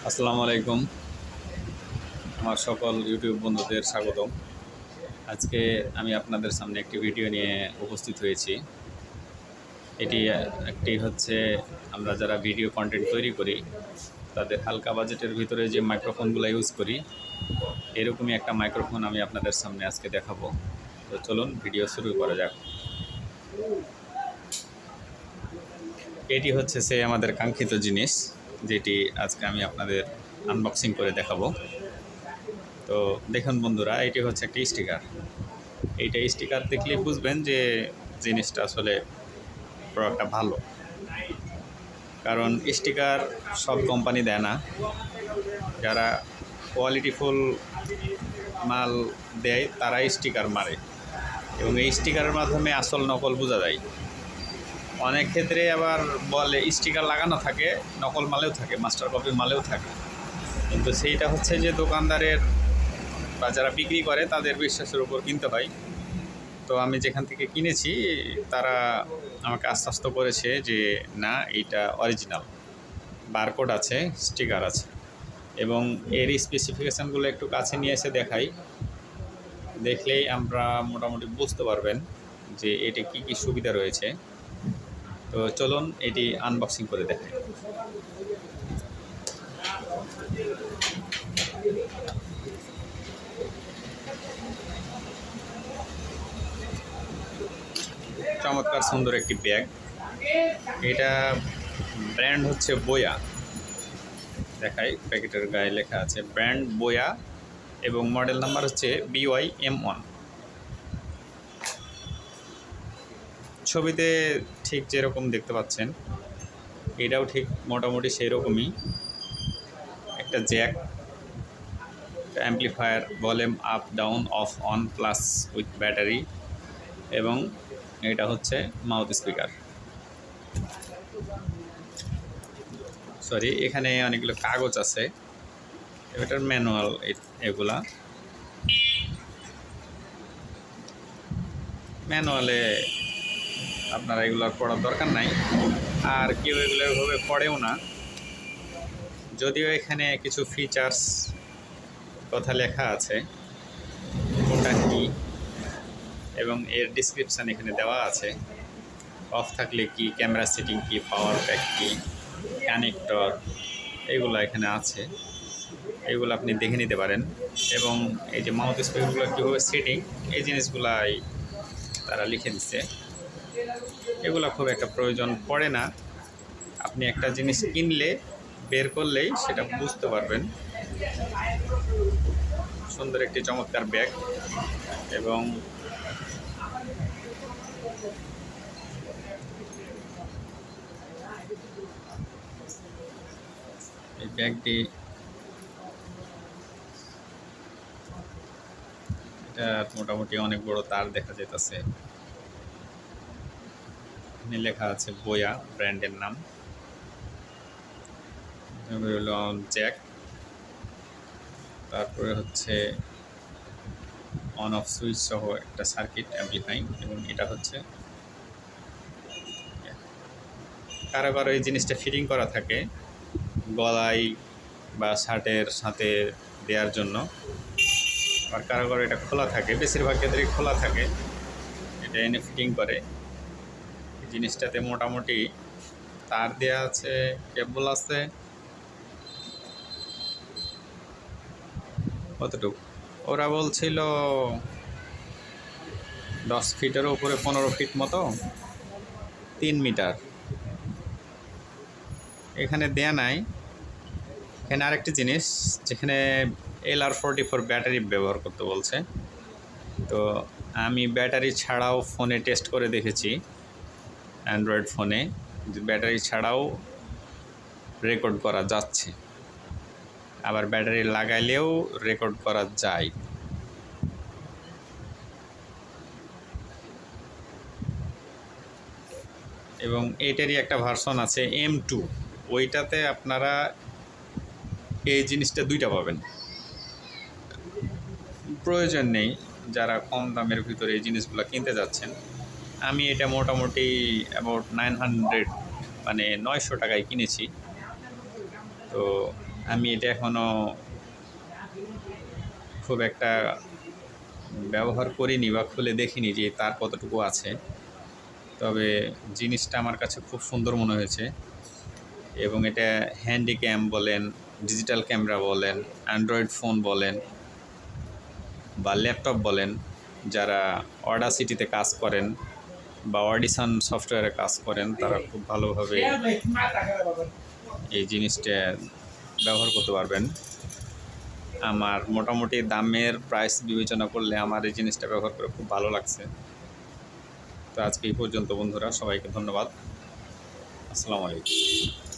আসসালামু আলাইকুম। আমার সকল ইউটিউব বন্ধুদের স্বাগতম। আজকে আমি আপনাদের সামনে একটি ভিডিও নিয়ে উপস্থিত হয়েছি। এটি একটি হচ্ছে আমরা যারা ভিডিও কন্টেন্ট তৈরি করি তাদের হালকা বাজেটের ভিতরে যে মাইক্রোফোনগুলো ইউজ করি, এরকমই একটা মাইক্রোফোন আমি আপনাদের সামনে আজকে দেখাবো। তো চলুন ভিডিও শুরু করা যাক। এটি হচ্ছে সেই আমাদের কাঙ্ক্ষিত জিনিস, যেটি আজকে আমি আপনাদের আনবক্সিং করে দেখাবো। তো দেখুন বন্ধুরা, এটি হচ্ছে একটি স্টিকার। এইটা স্টিকার দেখলেই বুঝবেন যে জিনিসটা আসলে প্রোডাক্টটা ভালো, কারণ স্টিকার সব কোম্পানি দেয় না। যারা কোয়ালিটিফুল মাল দেয় তারাই স্টিকার মারে, এবং এই স্টিকারের মাধ্যমে আসল নকল বোঝা যায়। অনেক ক্ষেত্রে আবার বলে স্টিকার লাগানো থাকে, নকল মালেও থাকে, মাস্টার কপি মালেও থাকে, কিন্তু সেইটা হচ্ছে যে দোকানদারের বা যারা বিক্রি করে তাদের বিশ্বাসের উপর কিনতে হয়। তো আমি যেখান থেকে কিনেছি তারা আমাকে আশ্বস্ত করেছে যে না, এইটা অরিজিনাল, বারকোড আছে, স্টিকার আছে, এবং এর স্পেসিফিকেশানগুলো একটু কাছে নিয়ে এসে দেখাই। দেখলেই আমরা মোটামুটি বুঝতে পারবেন যে এটি কী কী সুবিধা রয়েছে। তো চলুন এটি আনবক্সিং করে দেখাই। চমৎকার সুন্দর একটি ব্যাগ। এটা ব্র্যান্ড হচ্ছে বোয়া। দেখাই, প্যাকেটের গায়ে লেখা আছে ব্র্যান্ড বোয়া, এবং মডেল নাম্বার হচ্ছে BYM1। ছবিতে ঠিক যেরকম দেখতে পাচ্ছেন এটাও ঠিক মোটামুটি সেই রকমই। একটা Jack, amplifier, volume up down of on plus with battery, এবং এটা হচ্ছে মাউথ স্পিকার। সরি, এখানে অনেকগুলো কাগজ আছে, এটার ম্যানুয়াল। এগুলা ম্যানুয়ালে আপনারা এগুলোর পড়ার দরকার নাই, আর কেউ এগুলো এভাবে পড়েও না। যদিও এখানে কিছু ফিচার্স কথা লেখা আছে, কোনটা কী, এবং এর ডিসক্রিপশান এখানে দেওয়া আছে। অফ থাকলে কি, ক্যামেরা সেটিং কি, পাওয়ার ব্যাক কি, কানেক্টর, এগুলো এখানে আছে। এগুলো আপনি দেখে নিতে পারেন। এবং এই যে মাউথ স্পিকারগুলো কীভাবে সেটিং, এই জিনিসগুলাই তারা লিখে দিচ্ছে। এগুলো খুব একটা প্রয়োজন পড়ে না, আপনি একটা জিনিস কিনলে বের করলেই সেটা বুঝতে পারবেন। সুন্দর একটি চমৎকার ব্যাগ, এবং এই ব্যাগটি, এটা মোটামুটি অনেক বড় তার দেখা যেতেছে। এখানে লেখা আছে বোয়া, ব্র্যান্ডের নাম। হলো জ্যাক, তারপরে হচ্ছে অন অফ সুইচ সহ একটা সার্কিট অ্যাম্পলিফাইং, এবং এটা হচ্ছে কারো কারো এই জিনিসটা ফিটিং করা থাকে গলায় বা শার্টের সাথে দেওয়ার জন্য, আর কারো কারো এটা খোলা থাকে, বেশিরভাগ ক্ষেত্রেই খোলা থাকে। এটা এনে ফিটিং করে। এই জিনিসটাতে মোটামুটি তার দেওয়া আছে, কেবল আছে কতটুকু, ওরা বলছিল 10 ফিটেরও উপরে, 15 ফিট মতো, 3 মিটার। এখানে দেয়া নাই। এখানে আরেকটি জিনিস, যেখানে LR44 ব্যাটারি ব্যবহার করতে বলছে। তো আমি ব্যাটারি ছাড়াও ফোনে টেস্ট করে দেখেছি, অ্যান্ড্রয়েড ফোনে ব্যাটারি ছাড়াও রেকর্ড করা যাচ্ছে, আবার ব্যাটারি লাগাইলেও রেকর্ড করা যায়। এবং এইটারই একটা ভার্সন আছে M2, ওইটাতে আপনারা এই জিনিসটা দুইটা পাবেন। প্রয়োজন নেই যারা কম দামের ভিতরে এই জিনিসগুলো কিনতে যাচ্ছেন। আমি এটা মোটামুটি অ্যাবাউট 900, মানে 900 টাকায় কিনেছি। তো আমি এটা এখনও খুব একটা ব্যবহার করিনি বা খুলে দেখিনি যে তার কতটুকু আছে, তবে জিনিসটা আমার কাছে খুব সুন্দর মনে হয়েছে। এবং এটা হ্যান্ডি ক্যাম বলেন, ডিজিটাল ক্যামেরা বলেন, অ্যান্ড্রয়েড ফোন বলেন বা ল্যাপটপ বলেন, যারা অডাসিটিতে কাজ করেন বা অডিশন সফটওয়্যারে কাজ করেন, তারা খুব ভালোভাবে এই জিনিসটা ব্যবহার করতে পারবেন। আমার মোটামুটি দামের প্রাইস বিবেচনা করলে আমার এই জিনিসটা ব্যবহার করে খুব ভালো লাগছে। তো আজকে এই পর্যন্ত বন্ধুরা, সবাইকে ধন্যবাদ। আসসালামু আলাইকুম।